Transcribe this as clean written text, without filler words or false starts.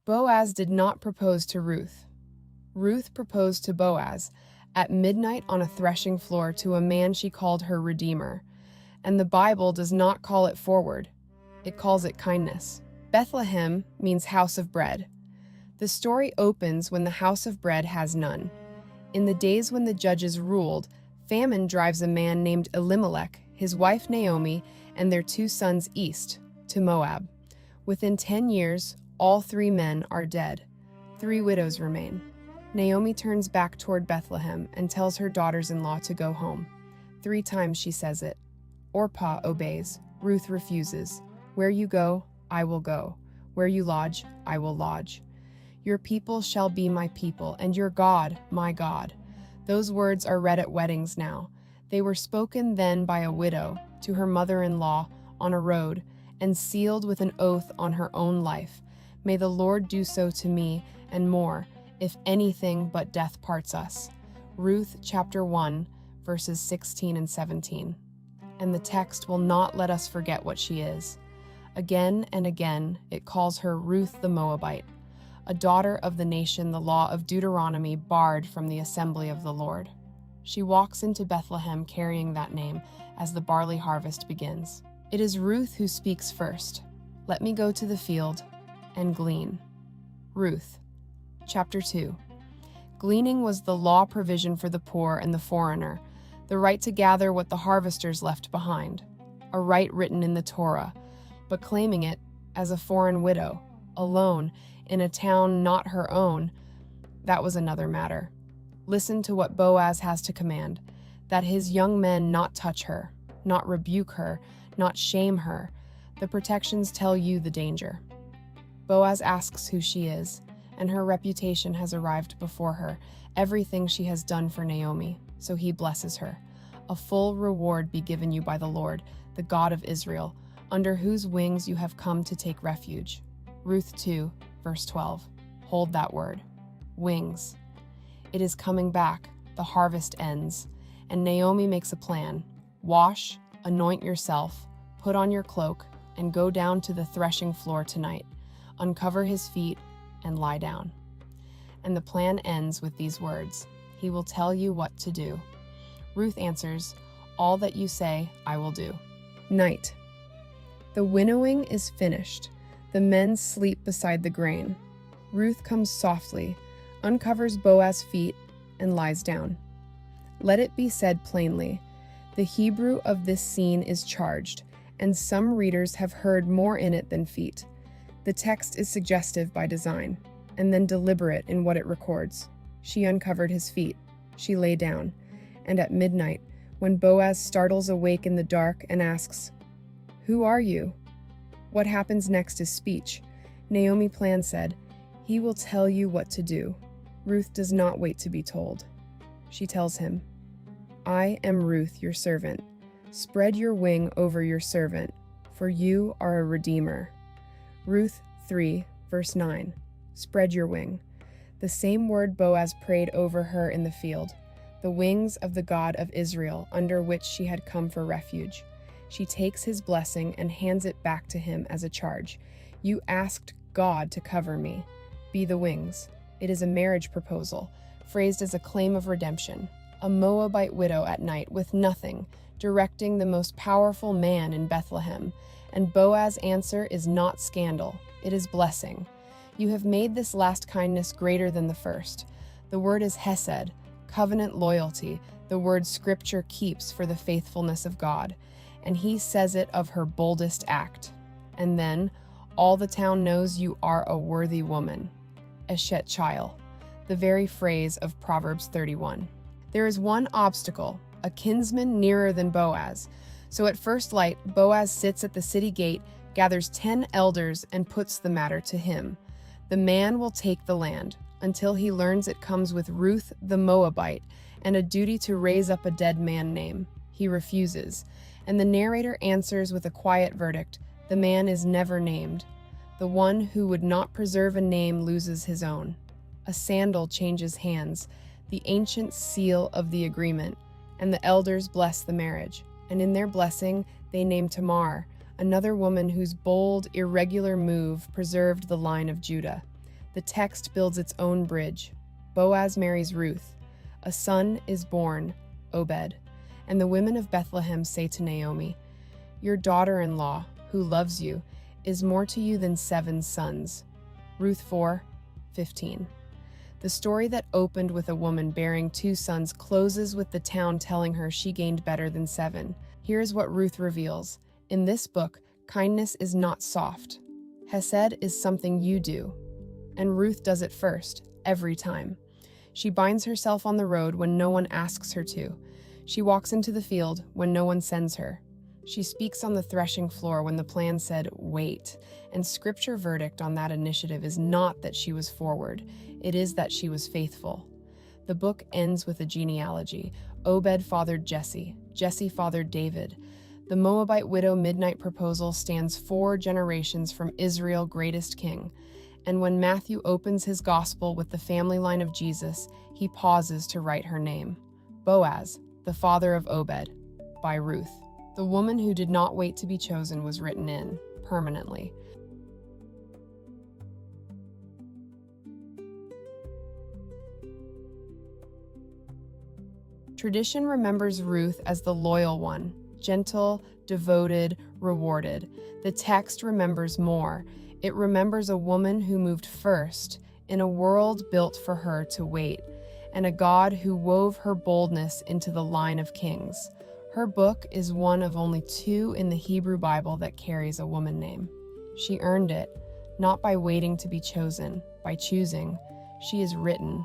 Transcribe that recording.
Boaz did not propose to Ruth. Ruth proposed to Boaz at midnight on a threshing floor to a man she called her Redeemer. And the Bible does not call it forward. It calls it kindness. Bethlehem means house of bread. The story opens when the house of bread has none. In the days when the judges ruled, famine drives a man named Elimelech, his wife Naomi, and their 2 sons east, to Moab. Within 10 years, all 3 men are dead. 3 widows remain. Naomi turns back toward Bethlehem and tells her daughters-in-law to go home. 3 times she says it. Orpah obeys. Ruth refuses. Where you go, I will go. Where you lodge, I will lodge. Your people shall be my people, and your God, my God. Those words are read at weddings now. They were spoken then by a widow to her mother-in-law on a road, and sealed with an oath on her own life. May the Lord do so to me, and more, if anything but death parts us. Ruth chapter 1, verses 16 and 17. And the text will not let us forget what she is. Again and again, it calls her Ruth the Moabite, a daughter of the nation the law of Deuteronomy barred from the assembly of the Lord. She walks into Bethlehem carrying that name as the barley harvest begins. It is Ruth who speaks first. Let me go to the field and glean. Ruth, chapter 2. Gleaning was the law provision for the poor and the foreigner, the right to gather what the harvesters left behind, a right written in the Torah, but claiming it as a foreign widow, alone, in a town not her own, that was another matter. Listen to what Boaz has to command, that his young men not touch her, not rebuke her, not shame her. The protections tell you the danger. Boaz asks who she is, and her reputation has arrived before her, everything she has done for Naomi, so he blesses her. A full reward be given you by the Lord, the God of Israel, under whose wings you have come to take refuge. Ruth 2, verse 12. Hold that word. Wings. It is coming back. The harvest ends. And Naomi makes a plan. Wash, anoint yourself, put on your cloak, and go down to the threshing floor tonight. Uncover his feet and lie down. And the plan ends with these words. He will tell you what to do. Ruth answers, all that you say, I will do. Night. The winnowing is finished. The men sleep beside the grain. Ruth comes softly, uncovers Boaz's feet, and lies down. Let it be said plainly, the Hebrew of this scene is charged, and some readers have heard more in it than feet. The text is suggestive by design, and then deliberate in what it records. She uncovered his feet. She lay down, and at midnight, when Boaz startles awake in the dark and asks, "Who are you?" What happens next is speech. Naomi Plan said, "He will tell you what to do." Ruth does not wait to be told. She tells him, "I am Ruth, your servant. Spread your wing over your servant, for you are a redeemer." Ruth 3, verse 9. Spread your wing. The same word Boaz prayed over her in the field, the wings of the God of Israel, under which she had come for refuge. She takes his blessing and hands it back to him as a charge. You asked God to cover me. Be the wings. It is a marriage proposal, phrased as a claim of redemption. A Moabite widow at night with nothing, directing the most powerful man in Bethlehem. And Boaz's answer is not scandal, it is blessing. You have made this last kindness greater than the first. The word is hesed, covenant loyalty, the word Scripture keeps for the faithfulness of God. And he says it of her boldest act. And then, all the town knows you are a worthy woman. Eshet Chayil, the very phrase of Proverbs 31. There is one obstacle, a kinsman nearer than Boaz. So at first light, Boaz sits at the city gate, gathers 10 elders, and puts the matter to him. The man will take the land, until he learns it comes with Ruth the Moabite, and a duty to raise up a dead man name. He refuses, and the narrator answers with a quiet verdict. The man is never named. The one who would not preserve a name loses his own. A sandal changes hands, the ancient seal of the agreement, and the elders bless the marriage. And in their blessing, they name Tamar, another woman whose bold, irregular move preserved the line of Judah. The text builds its own bridge. Boaz marries Ruth. A son is born, Obed. And the women of Bethlehem say to Naomi, "Your daughter-in-law, who loves you, is more to you than 7 sons." Ruth 4:15. The story that opened with a woman bearing 2 sons closes with the town telling her she gained better than 7. Here's what Ruth reveals. In this book, kindness is not soft. Hesed is something you do. And Ruth does it first, every time. She binds herself on the road when no one asks her to. She walks into the field when no one sends her. She speaks on the threshing floor when the plan said, wait. And scripture verdict on that initiative is not that she was forward. It is that she was faithful. The book ends with a genealogy. Obed fathered Jesse. Jesse fathered David. The Moabite widow midnight proposal stands 4 generations from Israel's greatest king. And when Matthew opens his gospel with the family line of Jesus, he pauses to write her name. Boaz, the father of Obed, by Ruth. The woman who did not wait to be chosen was written in, permanently. Tradition remembers Ruth as the loyal one, gentle, devoted, rewarded. The text remembers more. It remembers a woman who moved first in a world built for her to wait, and a God who wove her boldness into the line of kings. Her book is one of only 2 in the Hebrew Bible that carries a woman name. She earned it, not by waiting to be chosen, by choosing. She is written.